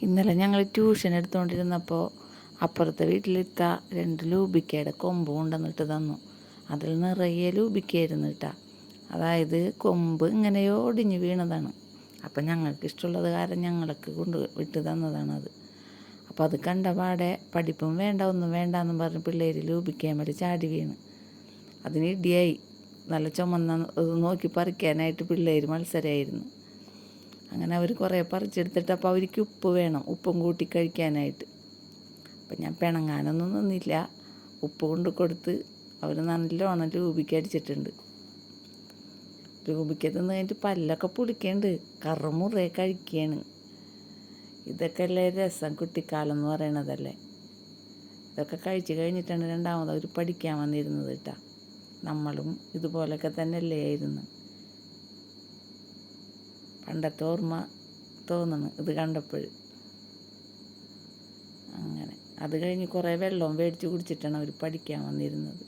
ഇന്നലെ ഞങ്ങൾ ട്യൂഷൻ എടുത്തുകൊണ്ടിരുന്നപ്പോൾ അപ്പുറത്തെ വീട്ടിലെത്ത 2 ലൂബിക്കയുടെ കൊമ്പ് കൊണ്ടുവന്നിട്ട് തന്നു. അതിൽ നിറയെ ലൂബിക്കായിരുന്നു കേട്ടോ. അതായത് കൊമ്പ് ഇങ്ങനെയോ ഒടിഞ്ഞ് വീണതാണ്. അപ്പം ഞങ്ങൾക്ക് ഇഷ്ടമുള്ളത് കാരണം ഞങ്ങൾക്ക് കൊണ്ട് വിട്ട് തന്നതാണത്. അപ്പോൾ അത് കണ്ട പാടെ പഠിപ്പും വേണ്ട ഒന്നും വേണ്ടെന്നും പറഞ്ഞ് പിള്ളേർ ലൂബിക്കാൻ വേണ്ടി ചാടി വീണ്. അതിന് ഇടിയായി. നല്ല ചുമന്ന നോക്കി പറിക്കാനായിട്ട് പിള്ളേർ മത്സരമായിരുന്നു. അങ്ങനെ അവർ കുറേ പറിച്ചെടുത്തിട്ട് അപ്പോൾ അവർക്ക് ഉപ്പ് വേണം, ഉപ്പും കൂട്ടി കഴിക്കാനായിട്ട്. അപ്പം ഞാൻ പിണങ്ങാനൊന്നും നിന്നില്ല. ഉപ്പ് കൊണ്ട് കൊടുത്ത് അവർ നല്ലോണം ലൂബിക്ക് അടിച്ചിട്ടുണ്ട്. ലൂബിക്ക തിന്ന് കഴിഞ്ഞിട്ട് പല്ലൊക്കെ പുളിക്കുന്നുണ്ട്, കറുമുറേ കഴിക്കുകയാണ്. ഇതൊക്കെ അല്ലേ രസം, കുട്ടിക്കാലം എന്ന് പറയണതല്ലേ. ഇതൊക്കെ കഴിച്ച് കഴിഞ്ഞിട്ടാണ് രണ്ടാമത് അവർ പഠിക്കാൻ വന്നിരുന്നത് കേട്ടോ. നമ്മളും ഇതുപോലൊക്കെ തന്നെ അല്ലേ ആയിരുന്നു. പണ്ടത്തെ ഓർമ്മ തോന്നണ് ഇത് കണ്ടപ്പോൾ. അങ്ങനെ അത് കഴിഞ്ഞ് കുറേ വെള്ളവും മേടിച്ച് കുടിച്ചിട്ടാണ് അവർ പഠിക്കാൻ വന്നിരുന്നത്.